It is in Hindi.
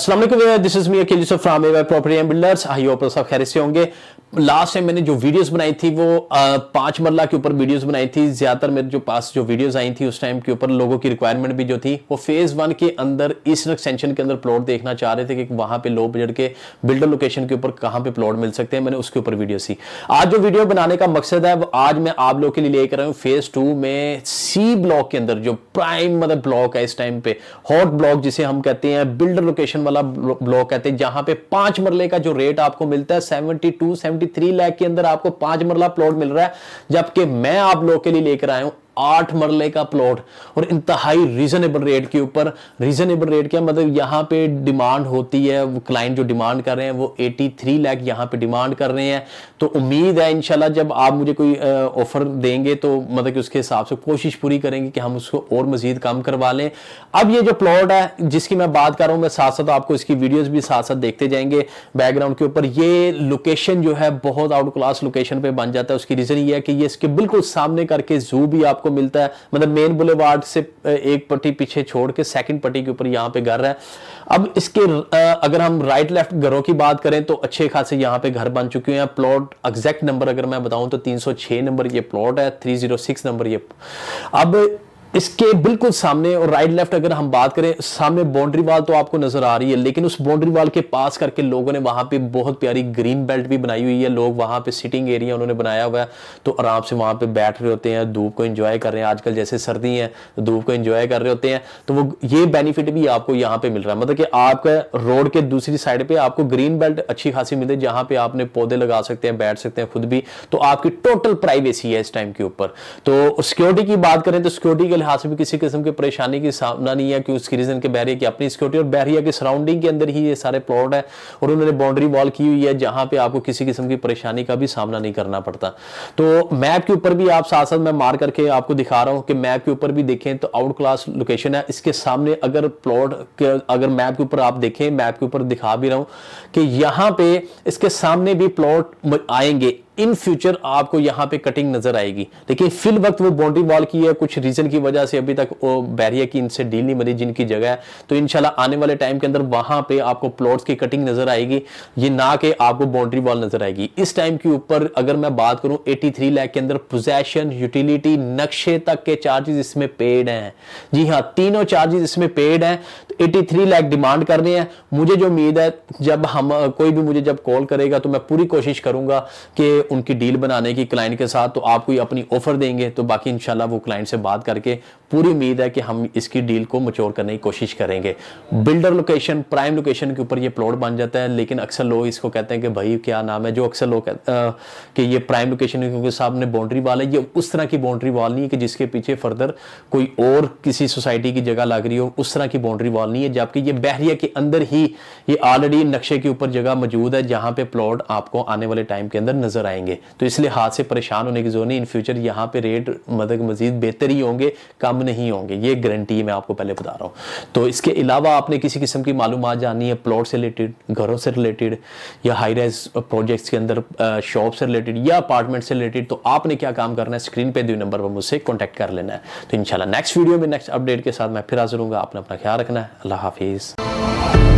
अस्सलाम वालेकुम, this is me Aqeel Yusuf from Ever Property and Builders. I hope सब खैरियत से होंगे। लास्ट टाइम मैंने जो वीडियोस बनाई थी वो 5 मरला के ऊपर वीडियोस बनाई थी। ज्यादातर मेरे जो पास जो वीडियोस आई थी उस टाइम के ऊपर लोगों की रिक्वायरमेंट भी जो थी वो फेज 1 के अंदर ईस्ट एक्सटेंशन के अंदर प्लॉट देखना चाह रहे थे कि वहां पे लो बजट के बिल्डर लोकेशन के ऊपर कहां पे प्लॉट मिल सकते हैं। मैंने उसके ऊपर वीडियो सी। आज जो वीडियो बनाने का मकसद है वो आज मैं आप लोगों के लिए लेकर आया हूं फेज 2 में सी ब्लॉक के अंदर जो प्राइम मतलब ब्लॉक है इस टाइम पे, हॉट ब्लॉक जिसे हम कहते हैं, बिल्डर लोकेशन वाला ब्लॉक कहते हैं, जहां पे 5 मरले का जो रेट आपको मिलता है 72-73 लाख के अंदर आपको 5 मरला प्लॉट मिल रहा है। जबकि मैं आप लोगों के लिए लेकर आया हूं 8 मरले का प्लॉट और इंतहाई रीजनेबल रेट के ऊपर। रीजनेबल रेट क्या मतलब, यहां पे डिमांड होती है, वो क्लाइंट जो डिमांड कर रहे हैं वो 83 लाख यहां पे डिमांड कर रहे हैं। तो उम्मीद है इंशाल्लाह जब आप मुझे कोई ऑफर देंगे तो मतलब कि उसके हिसाब से कोशिश पूरी करेंगे कि हम उसको और मजीद कम करवा लें। अब ये जो प्लॉट है जिसकी मैं बात कर रहा हूं, मैं साथ साथ आपको इसकी वीडियोज भी साथ साथ देखते जाएंगे बैकग्राउंड के ऊपर। ये लोकेशन जो है बहुत आउट क्लास लोकेशन पे बन जाता है। उसकी रीजन ये है कि ये इसके बिल्कुल सामने करके जू भी आपको मिलता है, मतलब मेन बुलेवार्ड से एक पट्टी पीछे छोड़ के सेकंड पट्टी के ऊपर यहां पे घर है। अब इसके अगर हम राइट लेफ्ट घरों की बात करें तो अच्छे खासे यहां पे घर बन चुके हैं। प्लॉट एग्जैक्ट नंबर अगर मैं बताऊं तो 306 नंबर ये प्लॉट है, 306 नंबर ये। अब इसके बिल्कुल सामने और राइट लेफ्ट अगर हम बात करें, सामने बाउंड्री वाल तो आपको नजर आ रही है, लेकिन उस बाउंड्री वाल के पास करके लोगों ने वहां पे बहुत प्यारी ग्रीन बेल्ट भी बनाई हुई है। लोग वहां पे सिटिंग एरिया उन्होंने बनाया हुआ है, तो आराम से वहां पे बैठ रहे होते हैं, धूप को एंजॉय कर रहे हैं। आजकल जैसे सर्दी है तो धूप को एंजॉय कर रहे होते हैं, तो वो ये बेनिफिट भी आपको यहाँ पे मिल रहा है। मतलब कि आपका रोड के दूसरी साइड पे आपको ग्रीन बेल्ट अच्छी खासी मिलती है, जहां पे आपने पौधे लगा सकते हैं, बैठ सकते हैं खुद भी। तो आपकी टोटल प्राइवेसी है इस टाइम के ऊपर। तो सिक्योरिटी की बात करें तो सिक्योरिटी के लिहाज से भी किसी किस्म की परेशानी की सामना नहीं है, कि उसकी रीजन के बहरिया की अपनी सिक्योरिटी और बहरिया के सराउंडिंग के अंदर ही ये सारे प्लॉट है और उन्होंने बाउंड्री वॉल की हुई है जहां पे आपको किसी किस्म की परेशानी का भी सामना नहीं करना पड़ता। तो मैप के ऊपर भी आप साथ साथ मैं मार करके आपको दिखा रहा हूं कि मैप के ऊपर भी देखें तो आउट क्लास लोकेशन है। इसके सामने अगर प्लॉट अगर मैप के ऊपर आप देखें, मैप के ऊपर दिखा भी रहा हूं कि यहां पे इसके सामने भी प्लॉट आएंगे। इन फ्यूचर आपको यहां पे कटिंग नजर आएगी, लेकिन फिल वक्त वो बाउंड्री वॉल की है, कुछ रीजन की वजह से अभी तक वो बैरियर की इनसे डील नहीं बनी जिनकी जगह है। तो इंशाल्लाह आने वाले टाइम के अंदर वहां पे आपको प्लॉट्स की कटिंग नजर आएगी, ये ना कि आपको बाउंड्री वॉल नजर आएगी। इस टाइम के ऊपर अगर मैं बात करूं 83 लाख के अंदर पोजेशन, यूटिलिटी, नक्शे तक के चार्जेस इसमें पेड हैं। जी हाँ, तीनों चार्जेस इसमें पेड हैं। तो 83 लाख डिमांड कर रहे हैं। मुझे जो उम्मीद है जब हम कोई भी मुझे जब कॉल करेगा तो मैं पूरी कोशिश करूंगा कि उनकी डील बनाने की क्लाइंट के साथ, तो आप कोई अपनी ऑफर देंगे तो बाकी इंशाल्लाह वो क्लाइंट से बात करके पूरी उम्मीद है कि हम इसकी डील को मैच्योर करने की कोशिश करेंगे। बिल्डर लोकेशन, प्राइम लोकेशन के ऊपर ये प्लॉट बन जाता है, लेकिन अक्सर लोग इसको कहते हैं कि भाई क्या नाम है, जो अक्सर लोग कि ये प्राइम लोकेशन है क्योंकि सामने बाउंड्री वॉल है। ये उस तरह की बाउंड्री वॉल नहीं है कि जिसके पीछे फर्दर कोई और किसी सोसाइटी की जगह लग रही हो, उस तरह की बाउंड्री वॉल नहीं है। जबकि ये बहरिया के अंदर ही ये ऑलरेडी नक्शे के ऊपर जगह मौजूद है जहां पे प्लॉट आपको आने वाले टाइम के अंदर नजर आएंगे। तो इसलिए हाथ से परेशान होने की जरूरत नहीं। इन फ्यूचर यहाँ पे रेट मतलब मजीद बेहतर ही होंगे, कम नहीं होंगे, ये गारंटी मैं आपको पहले बता रहा हूँ। तो इसके अलावा आपने किसी किस्म की मालूमात जाननी है प्लॉट से रिलेटेड, घरों से रिलेटेड, या हाई राइज प्रोजेक्ट्स के अंदर शॉप से रिलेटेड या अपार्टमेंट से रिलेटेड, तो आपने क्या काम करना है, स्क्रीन पे दिए नंबर पर मुझसे कॉन्टैक्ट कर लेना है। तो इंशाल्लाह नेक्स्ट वीडियो में नेक्स्ट अपडेट के साथ मैं फिर हाजिर हूँगा। आपने अपना ख्याल रखना है। अल्लाह हाफिज़।